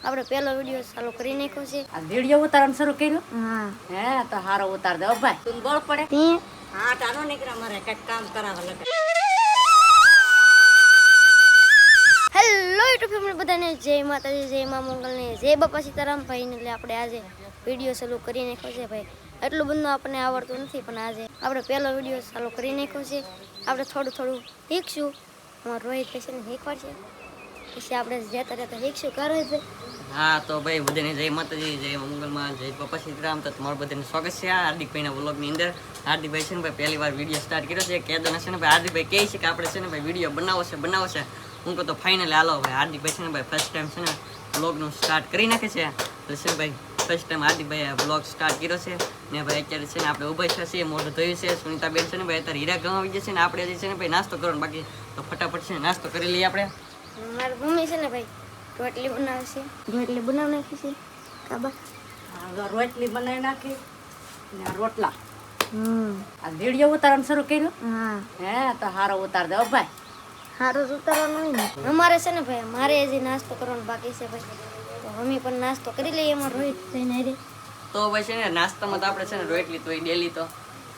આપણે પહેલો વિડિયો ચાલુ કરી નાખ્યો છે. આ વિડિયો ઉતારવાનું શરૂ કર્યું? હા. હે તો હારો ઉતાર દે ભાઈ. તું ગોળ પડે? તે હા ચાલો નીકળા મારે કઈક કામ કરાવવા લાગે. હેલો યુટ્યુબ ફેમિલી બધાને જય માતાજી, જય મા મંગલને, જય બાપા સીતારામ. ભાઈ ને એટલે આપણે આજે વિડિયો ચાલુ કરી નાખ્યો છે. ભાઈ એટલું બધું આપણને આવડતું નથી, પણ આજે આપણે પહેલો વિડિયો ચાલુ કરી નાખ્યો છે. આપણે થોડું થોડું શીખશું. અમારો રોહિત ભાઈ ને શીખવાડશે, પછી આપણે જતા રહેતા શીખશું. કરો ભાઈ. હા તો ભાઈ બધાને જય માતાજી, જય મંગલમાં, જય બાપા સીતારામ. તો તમારું બધાને સ્વાગત છે આ હાર્દિકભાઈના વ્લોગની અંદર. હાર્દિકભાઈ છે ને ભાઈ પહેલી વાર વિડીયો સ્ટાર્ટ કર્યો છે. કેદો છે ને ભાઈ હાર્દિકભાઈ કહે છે કે આપણે છે ને ભાઈ વિડીયો બનાવો છે. હું કહું તો ફાઇનલી હાલો ભાઈ. હાર્દિકભાઈ છે ને ભાઈ ફર્સ્ટ ટાઈમ છે ને વ્લોગનું સ્ટાર્ટ કરી નાખે છે. એટલે છે ને ભાઈ ફર્સ્ટ ટાઈમ હાર્દિકભાઈ વ્લોગ સ્ટાર્ટ કર્યો છે ને ભાઈ. અત્યારે છે ને આપણે ઊભા છે, મોઢું ધોયું છે. સુનિતાબેન છે ને ભાઈ અત્યારે હીરા ગમાવી ગયા છે ને આપણે છે ને ભાઈ નાસ્તો કરવાનો બાકી. તો ફટાફટ છે નાસ્તો કરી લઈએ આપણે. મારી મમ્મી છે ને ભાઈ રોટલી બનાવે છે. રોટલી બનાવી નાખી છે કાબા. રોટલી બનાવી નાખી ને રોટલા. આ વિડીયો ઉતારવાનું શરૂ કર્યું? હા. હે તો હારો ઉતાર દે ભાઈ. સારું ઉતારવાનું હોય ને. અમારે છે ને ભાઈ મારે હજી નાસ્તો કરવાનો બાકી છે ભાઈ. તો અમે પણ નાસ્તો કરી લઈએ. એમાં રોહિત થઈને હારે તો ભાઈ છે ને નાસ્તામાં તો આપણે છે ને રોટલી તો ડેલી તો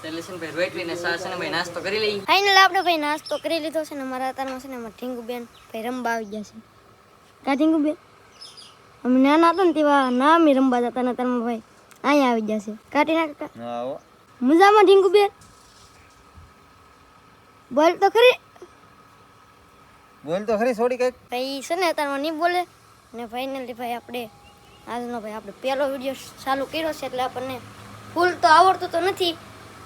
એટલે છે ને ભાઈ રોટલી ને સા છે ને ભાઈ નાસ્તો કરી લઈએ. ફાઇનલ આપણે ભાઈ નાસ્તો કરી લીધો છે ને. મારા અત્યારમાં છે ને અમારા ઢીંગુબેન ભાઈ રમવા આવી ગયા છે. કા ઢીંગુબેન? અમે નાના હતા ને તેવા ના અમે રમવા જતા ને અત્યારમાં ભાઈ અહીંયા આવી ગયા છે. કાઢી નાખતા મજામાં ઢીંગુબેન? બોલ તો ખરી. બોલ તો ખરી થોડી કઈક. ભાઈ છે ને અત્યારમાં નહીં બોલે ને. ફાઇનલી ભાઈ આપણે આજનો ભાઈ આપણે પહેલો વિડીયો ચાલુ કર્યો છે એટલે આપણને ફૂલ તો આવડતું તો નથી,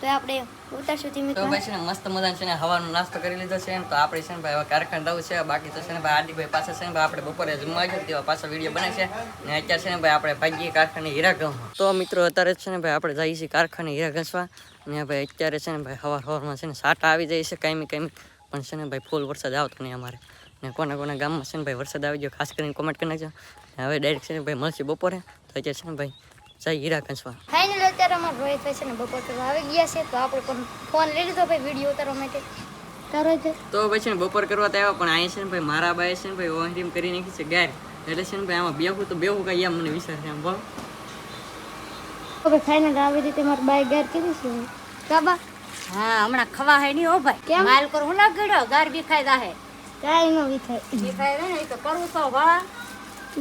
તો આપણે ઉતારશું ધીમે તો ભાઈ છે ને મસ્ત મજાનો છે ને હવાનો નાસ્તો કરી લીધો છે. તો આપણે છે ને ભાઈ હવે કારખાને જવું છે. બાકી તો છે ને ભાઈ હાર્દિકભાઈ પાસે છે ને ભાઈ આપણે બપોરે જમવા આવ્યો તેવા પાછા વિડીયો બને છે. ને અત્યારે છે ને ભાઈ આપણે ભાગીએ કારખાને હીરા ઘસવા. તો મિત્રો અત્યારે છે ને ભાઈ આપણે જઈએ છીએ કારખાને હીરા ઘસવા. ને ભાઈ અત્યારે છે ને ભાઈ હવારમાં છે ને સાટા આવી જાય છે કાયમી પણ છે ને ભાઈ ફૂલ વરસાદ આવતો નહીં અમારે. ને કોના ગામમાં છે ને ભાઈ વરસાદ આવી ગયો ખાસ કરીને કોમેન્ટ કરી નાખજો. હવે ડાયરેક્ટ છે ને ભાઈ મળશે બપોરે. તો અત્યારે છે ને ભાઈ જઈ હીરા ઘસવા. ફાઇનલી અત્યારે અમારા રોહિત ભાઈ છે ને બપોર કરવા આવી ગયા છે. તો આપણે પણ ફોન લઈ લીધો ભાઈ વિડીયો ઉતારવા માટે. તારો છે તો ભાઈ છે ને બપોર કરવા તો આવ્યો, પણ અહીંયા છે ને ભાઈ મારા બાએ છે ને ભાઈ ઓહરીમ કરી નાખી છે ગાય. એટલે છે ને ભાઈ આમાં બેહું તો બેહું કઈ એમ મને વિચાર છે. આમ બોલ હવે ફાઇનલ આવી રીતે મારા બાય ગાર કીધી છે કાબા. હા હમણાં ખવા હે નહીં હો ભાઈ. કેમ? માલ કર હું ના ગડ્યો ગાર વિખાઈ જાહે. કાઈ ન વિખાય. વિખાઈ ને એ તો કરવું તો વાળા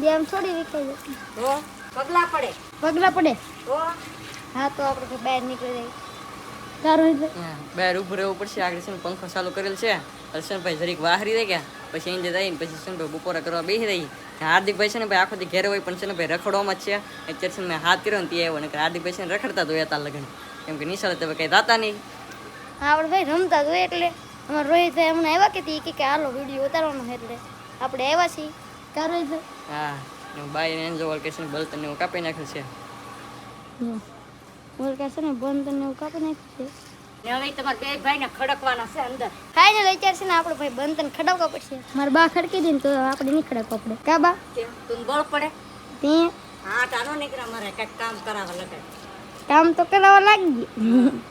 જેમ થોડી વિખાય તો પગલા પડે. પગલા પડે તો હા તો આપણે બહાર નીકળી જાય. તારો બહાર ઉભું રહેવું પડશે. આગળ છે ને પંખો ચાલુ કરેલ છે. હર્ષનભાઈ જરીક વાહરી દે ગયા પછી એને જઈને પછી છે ને ભાઈ બપોરે કરવા બેસી રહી. હાર્દિકભાઈ છે ને ભાઈ આખો દી ઘેરે હોય પણ છે ને ભાઈ રખડવામાં જ છે. અત્યારે છે ને મેં હાથ કર્યો ને તે આવ્યો ને હાર્દિકભાઈ છે ને રખડતા જોયા હતા લગ્ન. કેમ કે નિશાળ તો કઈ રાતા નહીં. હા આપણે ભાઈ રમતા જોઈએ એટલે અમારા રોહિતભાઈ હમણાં આવ્યા કે હાલો વિડીયો ઉતારવાનો છે એટલે આપણે આવ્યા છીએ. કા રોહિતભાઈ? હા બાઈ ને એન્જો કે છે ને બળતણ ને એવું કાપી નાખ્યું છે. બોલકા છે ને બંધ ને એવું કાપી નાખ્યું છે. હવે તમારે બે ભાઈ ને ખડકવાના છે અંદર. ફાઇનલ અત્યારે છે ને આપણે ભાઈ બંધન ખડાવવા પડશે. મારા બા ખડકી દે ને તો આપણે નહીં ખડકવા પડે. કા બા? તું ગોળ પડે? તે હા ચાલો નીકળ્યા મારે કઈક કામ કરાવવા લગે. કામ તો કરાવવા લાગી ગયું.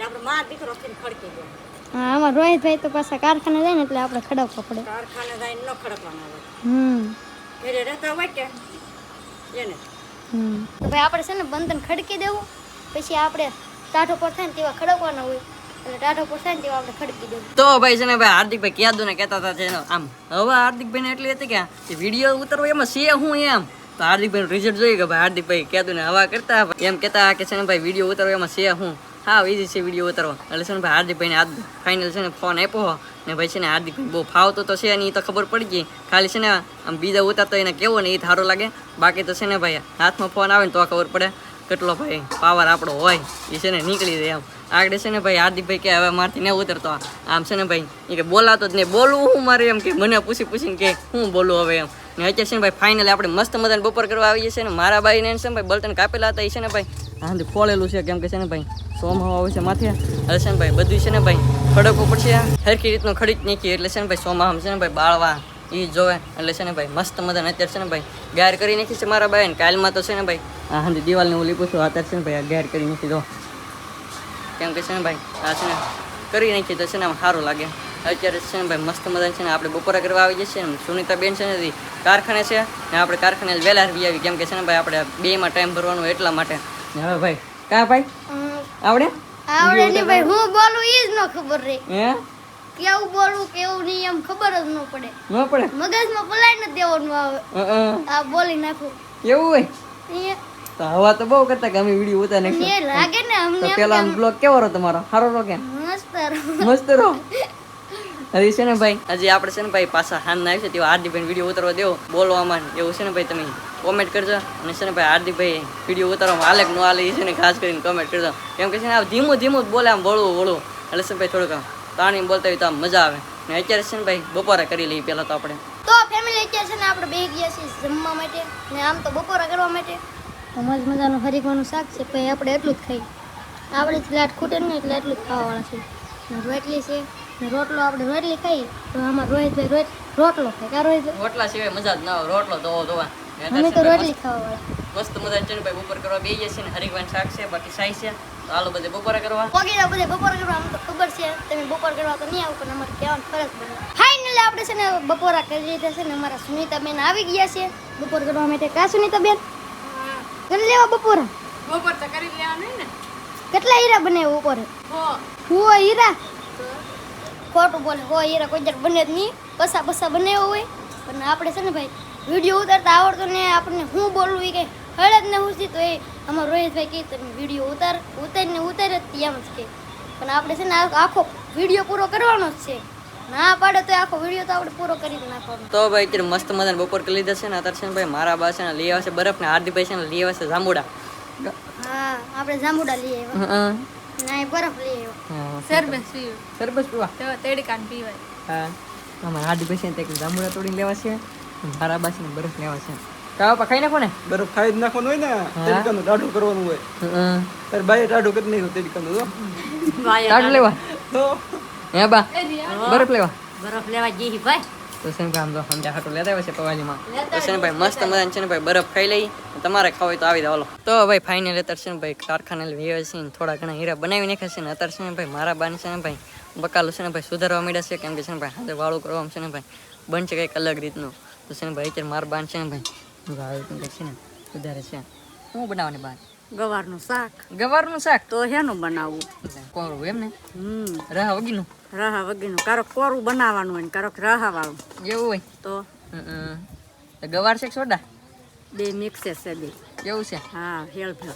આપણે માં દીકરો થઈને ખડકી ગયો. હા આમાં રોહિતભાઈ તો પાછા કારખાને જાય ને એટલે આપણે ખડાવવા પડે. કારખાને જઈને ન ખડકવાના હોય. ઘરે રહેતા હોય કે એને તો ભાઈ આપણે છે ને બંધન ખડકી દેવું, પછી આપણે ટાઢો પર થાય ને તેવા ખડકવાના હોય એટલે ટાઢો પર થાય ને તેવા આપણે ખડકી દેવું. તો ભાઈ છે ને ભાઈ હાર્દિકભાઈ કહેતો ને કહેતા હતા છે આમ હવે હાર્દિકભાઈ ને એટલી હતી કે વિડીયો ઉતારવો એમાં છે હું એમ. તો હાર્દિકભાઈ રિઝલ્ટ જોઈ કે ભાઈ હાર્દિકભાઈ કહેતું ને હવા કરતા એમ કહેતા કે છે ને ભાઈ વિડીયો ઉતારવો એમાં છે હું. હા ઈઝી છે વિડીયો ઉતારવો. એટલે છે ને ભાઈ હાર્દિકભાઈને આજ ફાઇનલ છે ને ફોન આપ્યો ને ભાઈ છે ને હાર્દિકભાઈ બહુ ફાવતો તો છે ને એ તો ખબર પડી ગઈ. ખાલી છે ને આમ બીજા ઉતારતો એને કેવો ને એ સારો લાગે. બાકી તો છે ને ભાઈ હાથમાં ફોન આવે ને તો ખબર પડે કેટલો ભાઈ પાવર આપણો હોય એ છે ને નીકળી જાય. આમ આગળ છે ને ભાઈ હાર્દિકભાઈ કે હવે મારથી ન ઉતરતો આમ છે ને ભાઈ એ કે બોલાતો જ નહીં. બોલવું હું મારે એમ કે મને પૂછીને કે હું બોલું હવે એમ. ને અત્યારે છે ને ભાઈ ફાઇનલી આપણે મસ્ત મજાને બપોર કરવા આવી જશે ને. મારા બાઈને છે ને ભાઈ બળતણ કાપેલા હતા એ છે ને ભાઈ હા ફોલેલું છે કેમ કે છે ને ભાઈ સોમાં આવે છે માથે. હવે છે ને ભાઈ બધું છે ને ભાઈ ખડકવું પડશે. સરખી રીતનું ખડી જ નાખીએ એટલે છે ને ભાઈ સોમાં છે ને ભાઈ બાળવા એ જોવે. એટલે છે ને ભાઈ મસ્ત મજાને અત્યારે છે ને ભાઈ ગાર કરી નાખી છે મારા ભાઈ. કાલમાં તો છે ને ભાઈ હા હા દિવાલને હું લીપું છું. અત્યારે છે ને ભાઈ આ ગાર કરી નાખી દો કેમ કે છે ને ભાઈ આ છે ને કરી નાખી તો છે ને આમ સારું લાગે. અત્યારે છે ને ભાઈ મસ્ત મજા છે ને આપણે બપોરા કરવા આવી જશે ને સુનિતા બેન છે ને કારખાને છે ને આપણે કારખાને વહેલા આવી કેમ કે છે ને ભાઈ આપણે બેમાં ટાઈમ ભરવાનો એટલા માટે ને હવે ભાઈ કા ભાઈ આવડે આવડે ને ભાઈ હું બોલું ઈ જ ન ખબર રે હે કેવું બોલવું કેવું નહીં એમ ખબર જ ન પડે ન પડે મગજમાં પલાઈ ન દેવાનું આવે આ બોલી નાખું એવું હોય એ તો હવા તો બહુ કરતા કે અમે વિડીયો ઉતાર ને નાખશું લાગે ને તો અમને પેલા બ્લોગ કેવો રહો તમારો સારો રહો કે મસ્ત મસ્ત રહો હજી છે ને ભાઈ હજી આપણે છે ને ભાઈ પાછા હાન ના આવી છે તેવા હાર્દિકભાઈ વિડીયો ઉતારવા દેવો બોલવામાં એવું છે ને ભાઈ તમે કોમેન્ટ કરજો અને છે ને ભાઈ હાર્દિકભાઈ વિડીયો ઉતારવામાં હાલે કે ન હાલે એ છે ને ખાસ કરીને કોમેન્ટ કરજો કેમ કે છે ને આ ધીમું ધીમું જ બોલે આમ વળવું એટલે છે ભાઈ થોડુંક તાણી બોલતા હોય તો આમ મજા આવે ને અત્યારે છે ને ભાઈ બપોરા કરી લઈએ પહેલાં તો આપણે તો ફેમિલી અત્યારે છે ને આપણે બે ગયા છીએ જમવા માટે ને આમ તો બપોરા કરવા માટે મસ્ત મજાનું હરીકવાનું શાક છે પછી આપણે એટલું જ ખાઈ આપણે લાટ ખૂટે ને એટલે એટલું જ ખાવાવાળા છે ને રોટલી છે ને રોટલો આપણે રોટલી ખાઈ તો આમાં રોહિતભાઈ રોટલો ખાય કા રોહિતભાઈ રોટલા સિવાય મજા જ ના આવે રોટલો ધોવા અમે તો રોટલી ખાવાવાળા મસ્ત મજા છે ને ભાઈ બપોર કરવા બે જશે ને હરીકવાન શાક છે બાકી સાઈ છે તો હાલો બધે બપોરા કરવા પગેરા બધે બપોર કરવા અમને તો ખબર છે તમે બપોર કરવા તો નહીં આવું પણ અમારે કહેવાનું ફરજ બને ફાઇનલી આપણે છે ને બપોરા કરી લીધા છે ને અમારા સુનિતાબેન આવી ગયા છે બપોર કરવા માટે કા સુનિતાબેન કરી લેવા બપોરા બપોર તો કરી લેવાનું ને કેટલા હીરા બને બપોરે હું હીરા ખોટું બોલે હો હીરા કોઈ જરાક બને જ નહીં પસા બનાવ્યો હોય પણ આપણે છે ને ભાઈ વિડીયો ઉતારતા આવડતો ને આપણને હું બોલવું એ કંઈ હળદ ને હુસી તો એ અમારો રોહિતભાઈ કહે તમે વિડીયો ઉતાર જ એમ જ કે પણ આપણે છે ને આખો વિડીયો પૂરો કરવાનો જ છે ના પાડે તો આખો વિડીયો તો આપણે પૂરો કરી જ નાખવાનો તો ભાઈ અત્યારે મસ્ત મજાને બપોર કરી લીધા છે ને અત્યારે છે ને ભાઈ મારા બા છે ને લઈ આવશે બરફ ને હાર્દિકભાઈ છે ને લઈ આવશે જાંબુડા હા આપણે જાંબુડા લઈ આવ્યા ના એ બરફ લઈ આવ્યો સરબત પીવું સરબત પીવા તો તેડકાન પીવાય હા અમારા હાર્દિકભાઈ છે ને તે જાંબુડા તોડીને લેવા છે મારા બા છે ને બરફ લેવા છે કાવા ખાઈ નાખો ને બરફ ખાઈ જ નાખવાનું હોય ને તેડકાનું ટાઢું કરવાનું હોય તારે બાય ટાઢું કરી નાખ્યું તેડકાનું તો તાટ લેવા તો હે બા બરફ લેવા બરફ લેવા જઈ ભાઈ તો છે ને આમ તો સમજા હાટો લેતા આવે છે પવાલીમાં તો છે ને ભાઈ મસ્ત મજાને છે ને ભાઈ બરફ ખાઈ લઈ તમારે ખાવ હોય તો આવી જાવ તો ભાઈ ફાઇનલ અત્યારે છે ને ભાઈ કારખાને વેવે છે ને થોડા ઘણા હીરા બનાવી નાખ્યા છે ને અત્યારે છે ને ભાઈ મારા બાને છે ને ભાઈ બકાલું છે ને ભાઈ સુધારવા માંડ્યા છે કેમ કે છે ને ભાઈ હાથે વાળું કરવામાં છે ને ભાઈ બનશે કંઈક અલગ રીતનું તો છે ને ભાઈ અત્યારે મારા બાન છે ને ભાઈ છે ને સુધારે છે શું બનાવવાની બાન ગવારનું શાક તો હેનું બનાવવું કોરું એમ ને રાહ વગીનું રાહા વગેરેનું કારક કોરું બનાવવાનું હોય ને કારક રાહા વાળું એવું હોય તો તો ગવાર છે કે સોડા બે મિક્સ છે બે કેવું છે હા હેલ તો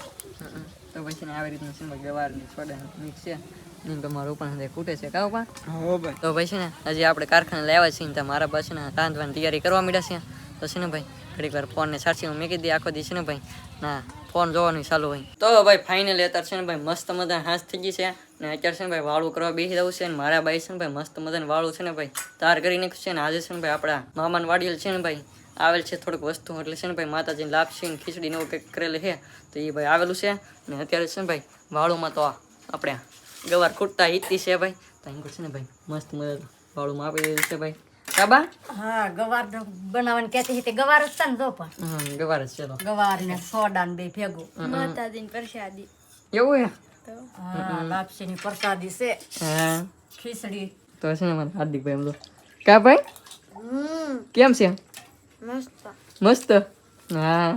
પછી ને આવી રીતનું છે ને ગવારની સોડા મિક્સ છે ને તમારું પણ ખૂટે છે કાવ પા હો ભાઈ તો ભાઈ છે ને હજી આપણે કારખાને લાવ્યા છીએ ત્યાં મારા પાસે ને રાંધવાની તૈયારી કરવા માંડ્યા છે તો છે ને ભાઈ ઘડીક વાર ફોનને સાચી હું મેકી દઈએ આખો દી છે ને ભાઈ ના ફોન જોવાનું ચાલુ હોય તો ભાઈ ફાઇનલી અત્યારે છે ને ભાઈ મસ્ત મજા હાથ થઈ ગઈ છે ને અત્યારે છે ને ભાઈ વાળું કરવા બેસી જવું છે ને મારા ભાઈ છે ને ભાઈ મસ્ત મજાનું વાળું છે ને ભાઈ તાર કરી નાખ્યું છે ને આજે છે ને ભાઈ આપણા મામાને વાડીએલ છે ને ભાઈ આવેલ છે થોડીક વસ્તુ એટલે છે ને ભાઈ માતાજીને લાપસી ને ખીચડી ને એવું કંઈક કરેલું છે તો એ ભાઈ આવેલું છે ને અત્યારે છે ને ભાઈ વાળુંમાં તો આપણે ગવાર ખૂટતા હિતતી છે ભાઈ તો અહીં છે ને ભાઈ મસ્ત મજા વાળુંમાં આપી દીધું છે ભાઈ કાબા હા ગવાર બનાવવાની કહેતી હતી ગવાર જ ને તો પણ ગવાર જ છે તો ગવાર ને સોડા ને બે ભેગું માતાજીની પ્રસાદી એવું હે હા લાપસી ની પ્રસાદી છે હા ખીચડી તો છે ને મારા હાર્દિકભાઈ એમ તો કા ભાઈ કેમ છે મસ્ત મસ્ત હા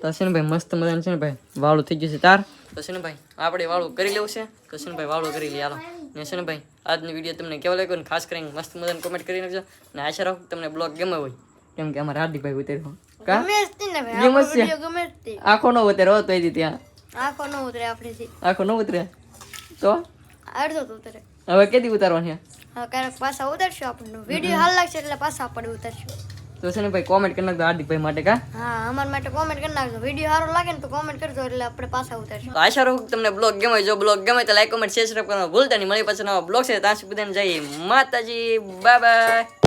તો છે ને ભાઈ મસ્ત મજાનું છે ને ભાઈ વાળું થઈ ગયું છે તાર તો છે ને ભાઈ આપણે વાળું કરી લેવું છે તો છે ને ભાઈ વાળું કરી લઈએ હાલો ને છે ને ભાઈ આજનો વિડીયો તમને કેવો લાગ્યો ને ખાસ કરીને મસ્ત મજાનું કોમેન્ટ કરી નાખજો ને આશા રાખું તમને બ્લોગ ગમે હોય કેમ કે અમારા હાર્દિકભાઈ ઉતર્યો કા ગમે જ તે ને ભાઈ ગમે આપણો જ છે. વિડીયો ગમે જ તે આખો નો ઉતર્યો તો એ ત્યાં આખો ન ઉતરે આપણેથી આખો નો ઉતરે તો અડધો તો ઉતરે હવે કેદી ઉતારવાની છે હવે ક્યારેક પાછા ઉતરશું આપણને વિડીયો હાલ લાગશે એટલે પાછા આપણે ઉતરશું તો છે ને ભાઈ કોમેન્ટ કરી નાખજો હાર્દિકભાઈ માટે કા હા અમારા માટે કોમેન્ટ કરી નાખજો વિડીયો સારો લાગે ને તો કોમેન્ટ કરજો એટલે આપણે પાછા ઉતરશું તો આશા રાખું કે તમને બ્લોગ ગમે જો બ્લોગ ગમે તો લાઈક કોમેન્ટ શેર કરવાનું ભૂલતા નહીં મળી પાછો નવા બ્લોગ છે ત્યાં સુધી બધાને જઈએ માતાજી બાય બાય